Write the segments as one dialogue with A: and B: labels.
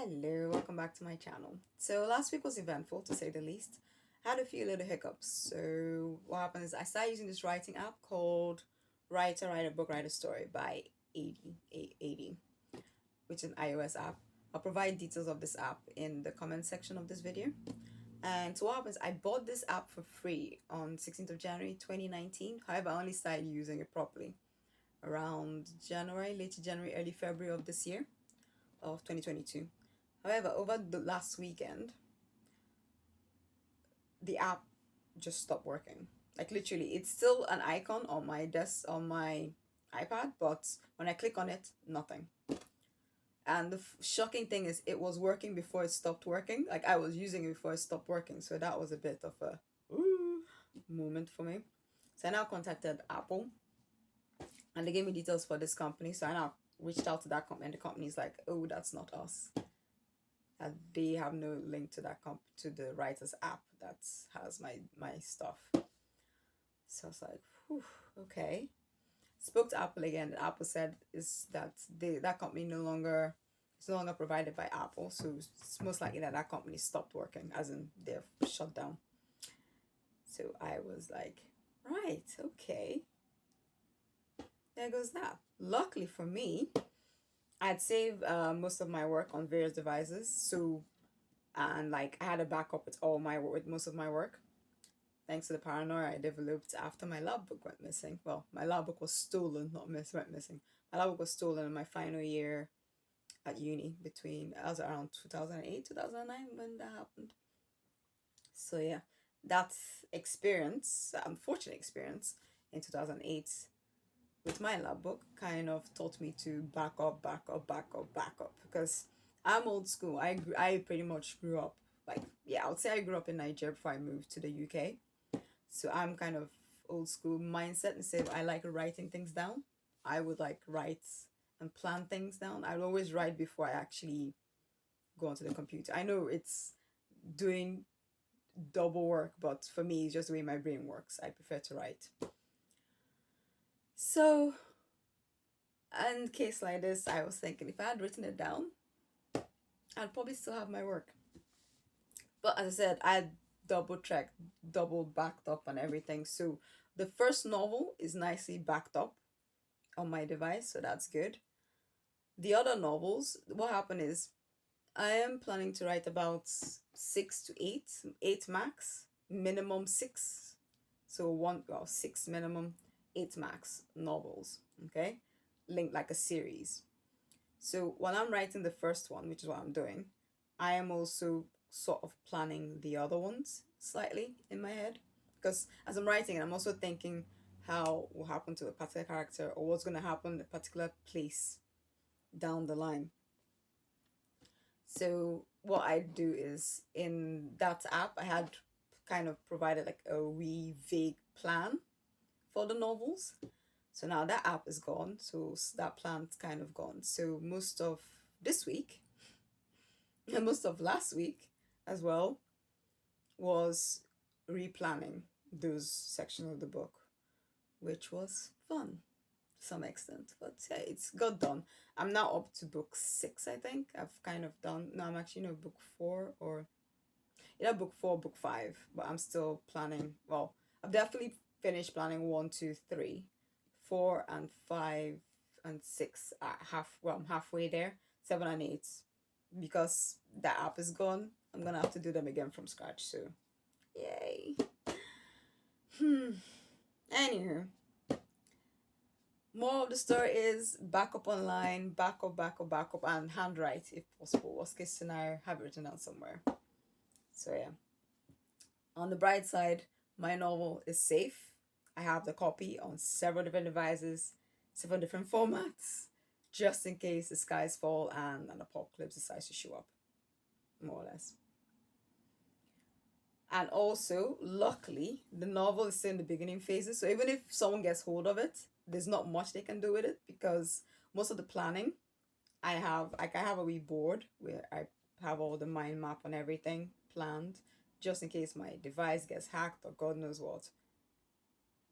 A: Hello, welcome back to my channel. So last week was eventful to say the least. I had a few little hiccups. So what happened is I started using this writing app called Write a Book, Write a Story by Adi, which is an iOS app. I'll provide details of this app in the comment section of this video. And so what happens, I bought this app for free on 16th of January 2019. However, I only started using it properly around January, late January, early February of this year, of 2022. However, over the last weekend, the app just stopped working. Like literally, it's still an icon on my desk on my iPad, but when I click on it, nothing. And the shocking thing is, it was working before it stopped working. Like I was using it before it stopped working, so that was a bit of a moment for me. So I now contacted Apple, and they gave me details for this company. So I now reached out to that company, and the company's like, "Oh, that's not us. They have no link to that to the writers app that has my stuff." So I was like, whew, okay. Spoke to Apple again, and Apple said is that that company no longer provided by Apple, so it's most likely that that company stopped working, as in they're shut down. So I was like, right, okay, there goes that. Luckily for me, I'd saved most of my work on various devices, so and like I had a backup with most of my work, thanks to the paranoia I developed after my lab book went missing. Well, my lab book was stolen, not went missing. My lab book was stolen in my final year at uni. I was around 2008, 2009 when that happened. So yeah, that experience, unfortunate experience in 2008 with my lab book kind of taught me to back up, because I'm old school. I pretty much grew up, like, yeah, I would say I grew up in Nigeria before I moved to the UK. So I'm kind of old school mindset. Instead of I like writing things down, I would like write and plan things down. I would always write before I actually go onto the computer. I know it's doing double work, but for me, it's just the way my brain works. I prefer to write. So, in case like this, I was thinking if I had written it down, I'd probably still have my work. But as I said, I had double checked, double backed up on everything. So the first novel is nicely backed up on my device, so that's good. The other novels, what happened is I am planning to write about 6 to 8, 8 max, minimum 6. So six minimum, 8 max novels, okay? Linked like a series. So while I'm writing the first one, which is what I'm doing, I am also sort of planning the other ones slightly in my head. Because as I'm writing, I'm also thinking how will happen to a particular character, or what's going to happen in a particular place down the line. So what I do is, in that app, I had kind of provided like a wee vague plan for the novels. So now that app is gone, so that plan's kind of gone. So most of this week and most of last week as well was replanning those sections of the book, which was fun to some extent. But yeah, it's got done. I'm now up to book 6, I think. I've kind of done. No, I'm actually book 4, or either book 4 or book 5. But I'm still planning. Well, I've definitely finished planning 1, 2, 3, 4, and 5, and 6. I'm halfway there. 7 and 8, because that app is gone. I'm gonna have to do them again from scratch. So, yay. Anywho, more of the story is back up online, back up, and handwrite if possible. Worst case scenario, have it written down somewhere. So yeah. On the bright side, my novel is safe. I have the copy on several different devices, several different formats, just in case the skies fall and an apocalypse decides to show up, more or less. And also, luckily, the novel is still in the beginning phases. So even if someone gets hold of it, there's not much they can do with it, because most of the planning I have a wee board where I have all the mind map and everything planned, just in case my device gets hacked or God knows what.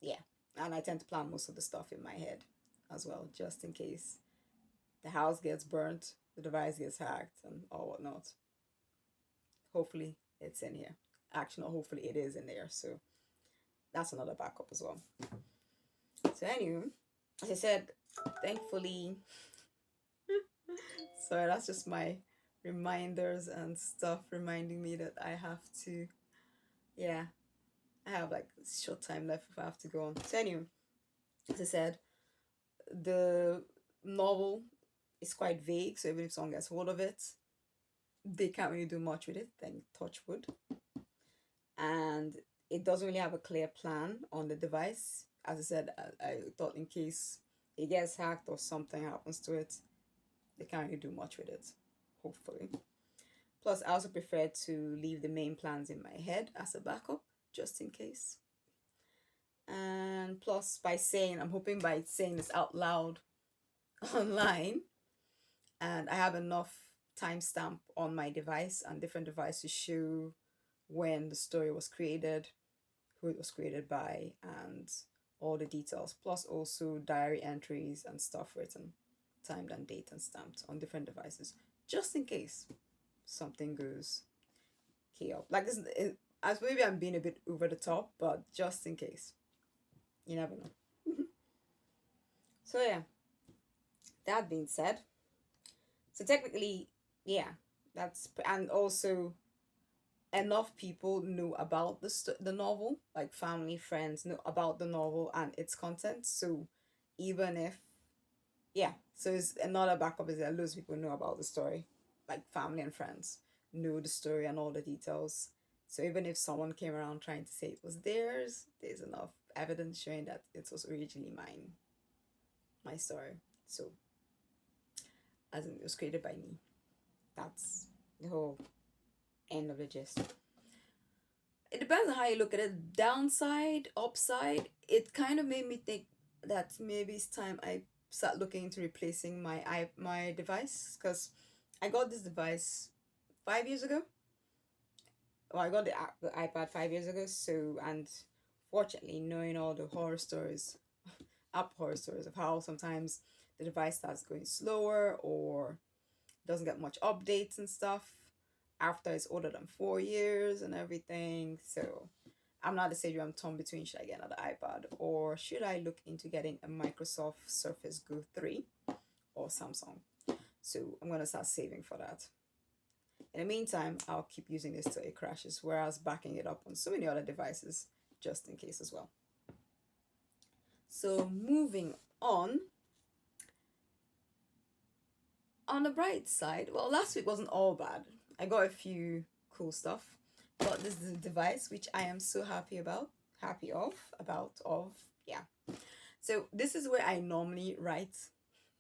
A: Yeah. And I tend to plan most of the stuff in my head as well, just in case the house gets burnt the device gets hacked and all whatnot. Hopefully it's in here. Actually, no, hopefully it is in there. So that's another backup as well. So anyway, as I said, thankfully, sorry, that's just my reminders and stuff reminding me that I have to, yeah, I have like short time left if I have to go on. So anyway, as I said, the novel is quite vague, so even if someone gets hold of it, they can't really do much with it. Thank touch wood. And it doesn't really have a clear plan on the device. As I said, I thought in case it gets hacked or something happens to it, they can't really do much with it. Hopefully. Plus, I also prefer to leave the main plans in my head as a backup, just in case. And plus, I'm hoping by saying this out loud online, and I have enough timestamp on my device and different devices to show when the story was created, who it was created by, and all the details, plus also diary entries and stuff written, timed and date and stamped on different devices, just in case something goes chaos. Like this, as maybe I'm being a bit over the top, but just in case, you never know. So yeah, that being said, so technically, yeah, and also enough people knew about the novel, like family, friends knew about the novel and its content. So even if, yeah, so it's another backup is that loads of people know about the story, like family and friends knew the story and all the details. So even if someone came around trying to say it was theirs, there's enough evidence showing that it was originally mine, my story. So as in, it was created by me. That's the whole end of the gist. It depends on how you look at it. Downside, upside, it kind of made me think that maybe it's time I start looking into replacing my device, because I got this device 5 years ago. Well, I got the iPad 5 years ago. So, and fortunately, knowing all the horror stories, app horror stories of how sometimes the device starts going slower or doesn't get much updates and stuff after it's older than 4 years and everything. So I'm not a stage where I'm torn between should I get another iPad or should I look into getting a Microsoft Surface Go 3 or Samsung. So I'm gonna start saving for that. In the meantime, I'll keep using this till it crashes, whereas backing it up on so many other devices just in case as well. So moving on. On the bright side, well, last week wasn't all bad. I got a few cool stuff. Got this device, which I am so happy of, yeah. So this is where I normally write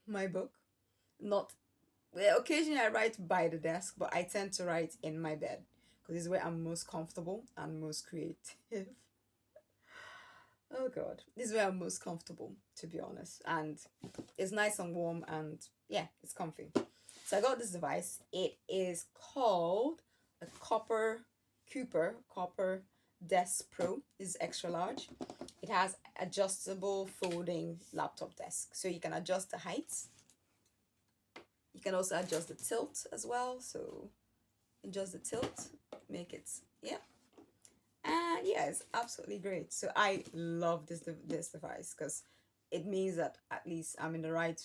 A: my book. Not, well, occasionally I write by the desk, but I tend to write in my bed because this is where I'm most comfortable and most creative. Oh god, this is where I'm most comfortable, to be honest, and it's nice and warm, and yeah, it's comfy. So I got this device. It is called a Copper Desk Pro. This is extra large. It has adjustable folding laptop desk, so you can adjust the heights. You can also adjust the tilt as well. So adjust the tilt, make it, yeah. And yeah, it's absolutely great. So I love this device because it means that at least I'm in the right,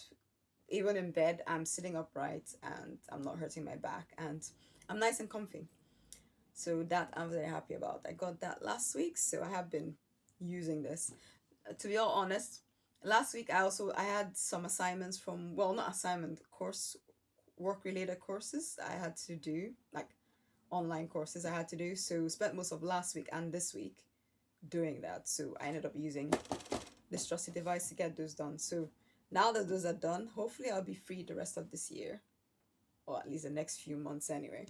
A: even in bed, I'm sitting upright and I'm not hurting my back and I'm nice and comfy. So that I'm very happy about. I got that last week, so I have been using this. To be all honest, last week I had some assignments from, well, not assignment, course, work related courses I had to do, like online courses I had to do. So spent most of last week and this week doing that. So I ended up using this trusty device to get those done. So now that those are done, hopefully I'll be free the rest of this year, or at least the next few months anyway.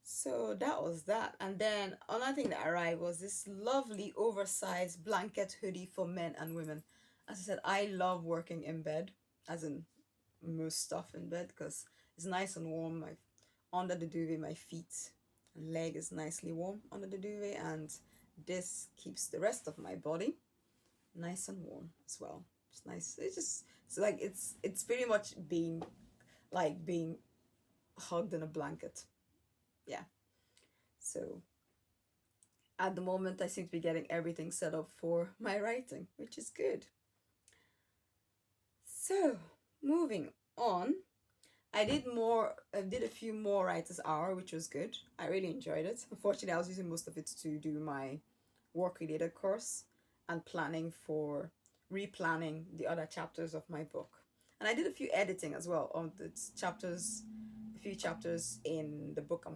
A: So that was that. And then another thing that arrived was this lovely oversized blanket hoodie for men and women. As I said, I love working in bed, as in most stuff in bed, because it's nice and warm. My under the duvet, my feet and leg is nicely warm under the duvet, and this keeps the rest of my body nice and warm as well. It's nice. It's just, it's like it's pretty much being like being hugged in a blanket. Yeah. So at the moment, I seem to be getting everything set up for my writing, which is good. So moving on, I did a few more writers hour, which was good. I really enjoyed it. Unfortunately, I was using most of it to do my work related course and planning for replanning the other chapters of my book. And I did a few editing as well on the chapters, a few chapters in the book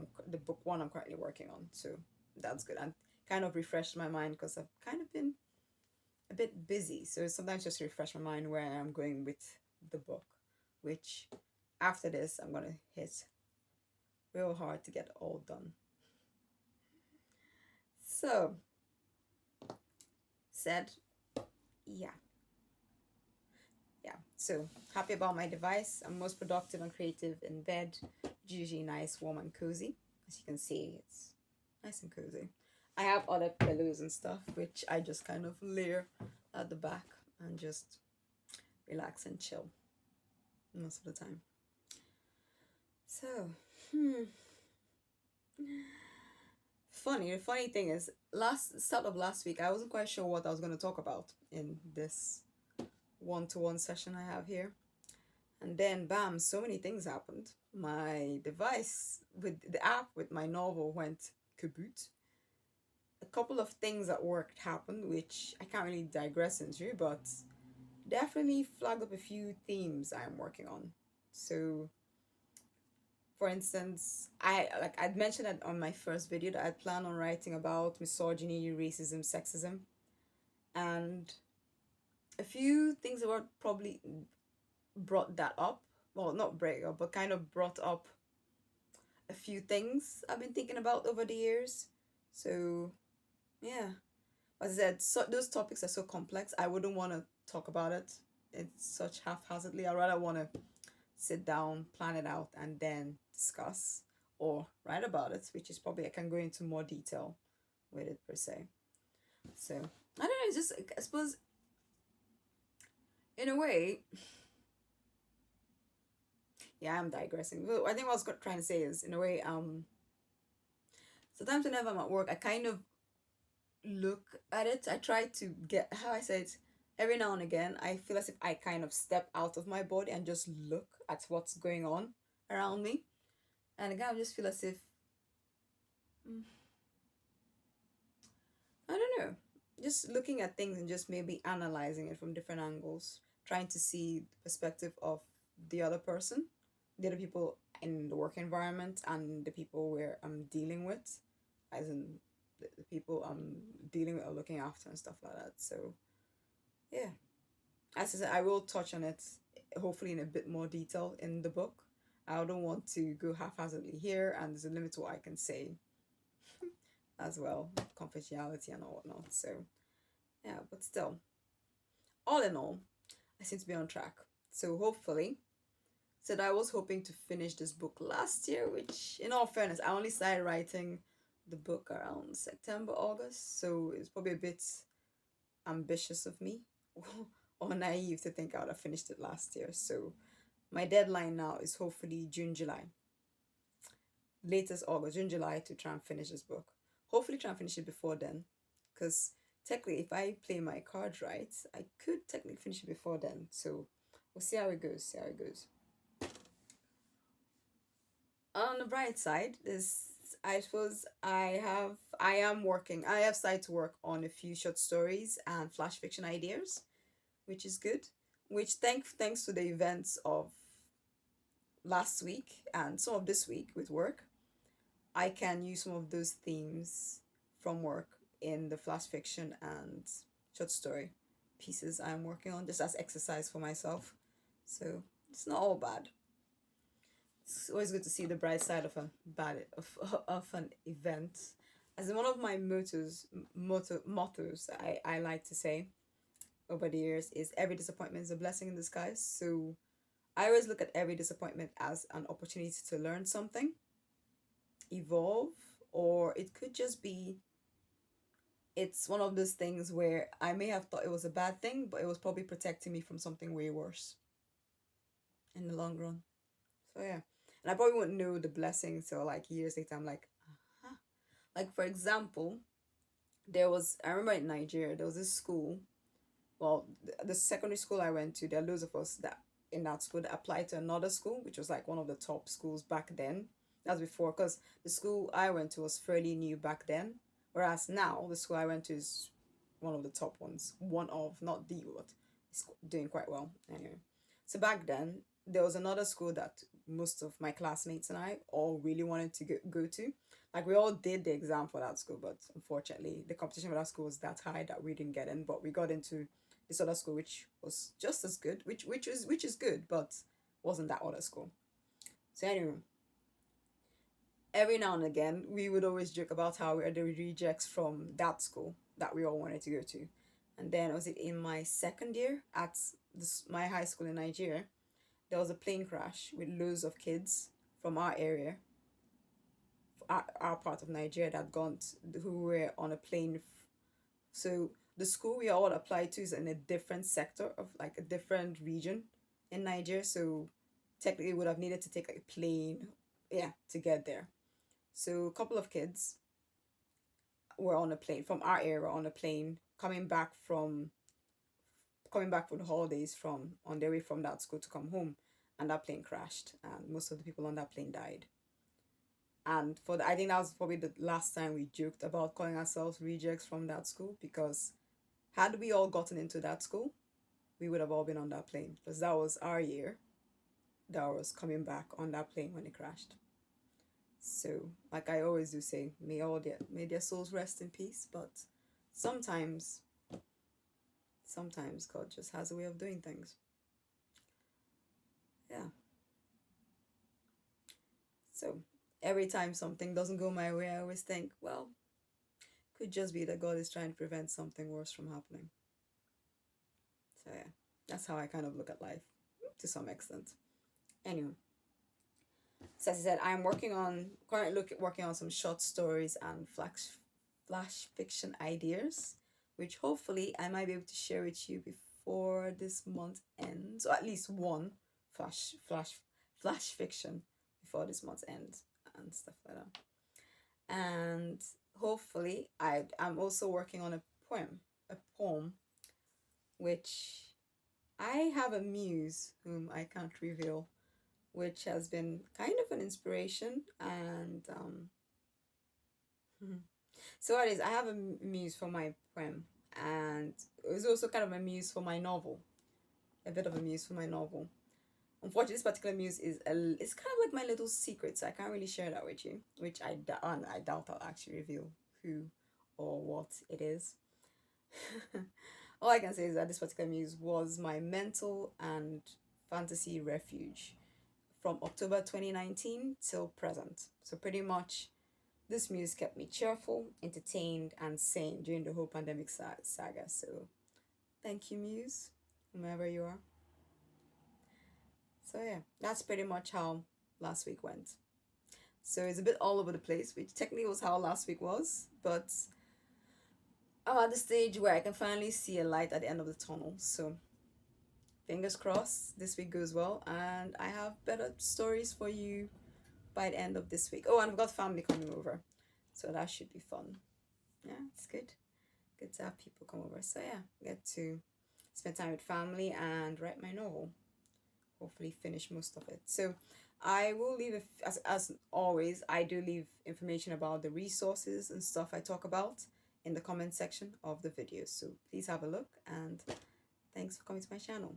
A: one I'm currently working on. So that's good. And kind of refreshed my mind because I've kind of been a bit busy. So sometimes just refresh my mind where I'm going with the book, which after this I'm gonna hit real hard to get all done. So said, yeah, yeah. So happy about my device. I'm most productive and creative in bed. Usually nice, warm, and cozy. As you can see, it's nice and cozy. I have other pillows and stuff, which I just kind of layer at the back and just relax and chill most of the time. So, hmm. The funny thing is, last start of last week, I wasn't quite sure what I was going to talk about in this one-to-one session I have here. And then, bam, so many things happened. My device with the app with my novel went kaboot. A couple of things at work happened, which I can't really digress into, but definitely flagged up a few themes I'm working on. So, for instance, I'd mentioned that on my first video that I plan on writing about misogyny, racism, sexism, and a few things that were probably brought that up. Well, not break up, but kind of brought up a few things I've been thinking about over the years. So yeah, as I said, so those topics are so complex. I wouldn't want to talk about it. It's such haphazardly. I'd rather want to sit down, plan it out, and then discuss or write about it, which is probably I can go into more detail with it per se. So I don't know. It's just I suppose in a way, yeah, I'm digressing. But I think what I was trying to say is in a way, sometimes whenever I'm at work, I kind of look at it. I try to get how I say it. Every now and again, I feel as if I kind of step out of my body and just look at what's going on around me. And again, I just feel as if mm, I don't know, just looking at things and just maybe analyzing it from different angles, trying to see the perspective of the other person, the other people in the work environment, and the people where I'm dealing with, as in the people I'm dealing with or looking after and stuff like that. So, yeah, as I said, I will touch on it hopefully in a bit more detail in the book. I don't want to go haphazardly here, and there's a limit to what I can say as well, confidentiality and all whatnot. So, yeah, but still, all in all, I seem to be on track. So hopefully, said I was hoping to finish this book last year, which in all fairness, I only started writing the book around September, August. So it's probably a bit ambitious of me or naive to think I would have finished it last year. So my deadline now is hopefully June, July. Latest August, June, July to try and finish this book. Hopefully try and finish it before then. Because technically, if I play my cards right, I could technically finish it before then. So we'll see how it goes. See how it goes. On the bright side is I suppose I have started to work on a few short stories and flash fiction ideas, which is good. Which thanks to the events of last week and some of this week with work, I can use some of those themes from work in the flash fiction and short story pieces I'm working on just as exercise for myself. So it's not all bad. It's always good to see the bright side of a bad of an event. As in one of my mottos I like to say over the years is every disappointment is a blessing in disguise. So I always look at every disappointment as an opportunity to learn something, evolve, or it could just be it's one of those things where I may have thought it was a bad thing, but it was probably protecting me from something way worse in the long run. So yeah, and I probably wouldn't know the blessing till like years later. I'm like, uh-huh. Like for example, I remember in Nigeria there was this school. Well, the secondary school I went to, there are loads of us that in that school that applied to another school, which was like one of the top schools back then. That's before, because the school I went to was fairly new back then, whereas now the school I went to is one of the top ones, one of, not the, but it's doing quite well anyway. So back then there was another school that most of my classmates and I all really wanted to go to. Like we all did the exam for that school, but unfortunately the competition for that school was that high that we didn't get in. But we got into this other school which was just as good, which is good, but wasn't that other school. So anyway, every now and again we would always joke about how we are the rejects from that school that we all wanted to go to. And then was it in my second year at my high school in Nigeria, there was a plane crash with loads of kids from our area, our part of Nigeria, that gone who were on a plane. So the school we all applied to is in a different sector of like a different region in Nigeria. So technically would have needed to take a plane, yeah, to get there. So a couple of kids were on a plane from our area on a plane coming back from the holidays from on their way from that school to come home, and that plane crashed and most of the people on that plane died. And I think that was probably the last time we joked about calling ourselves rejects from that school, because had we all gotten into that school, we would have all been on that plane, because that was our year that was coming back on that plane when it crashed. So, like I always do say, may their souls rest in peace. But sometimes, sometimes God just has a way of doing things. Yeah. So every time something doesn't go my way, I always think, well, could just be that God is trying to prevent something worse from happening. So yeah, that's how I kind of look at life to some extent. Anyway, so as I said, I'm working on some short stories and flash fiction ideas, which hopefully I might be able to share with you before this month ends, or at least one flash fiction before this month ends and stuff like that. And hopefully I'm also working on a poem which I have a muse whom I can't reveal, which has been kind of an inspiration. And so what is, I have a muse for my poem, and it was also kind of a muse for my novel, a bit of a muse for my novel. Unfortunately, this particular muse it's kind of like my little secret, so I can't really share that with you, which I doubt I'll actually reveal who or what it is. All I can say is that this particular muse was my mental and fantasy refuge from October 2019 till present. So pretty much this muse kept me cheerful, entertained, and sane during the whole pandemic saga. So thank you, muse, whomever you are. So yeah, that's pretty much how last week went. So it's a bit all over the place, which technically was how last week was, but I'm at the stage where I can finally see a light at the end of the tunnel. So fingers crossed this week goes well, and I have better stories for you by the end of this week. Oh, and I've got family coming over, so that should be fun. Yeah, it's good. Good to have people come over. So yeah, get to spend time with family and write my novel. Hopefully finish most of it. So I will leave, as always, I do leave information about the resources and stuff I talk about in the comment section of the video. So please have a look, and thanks for coming to my channel.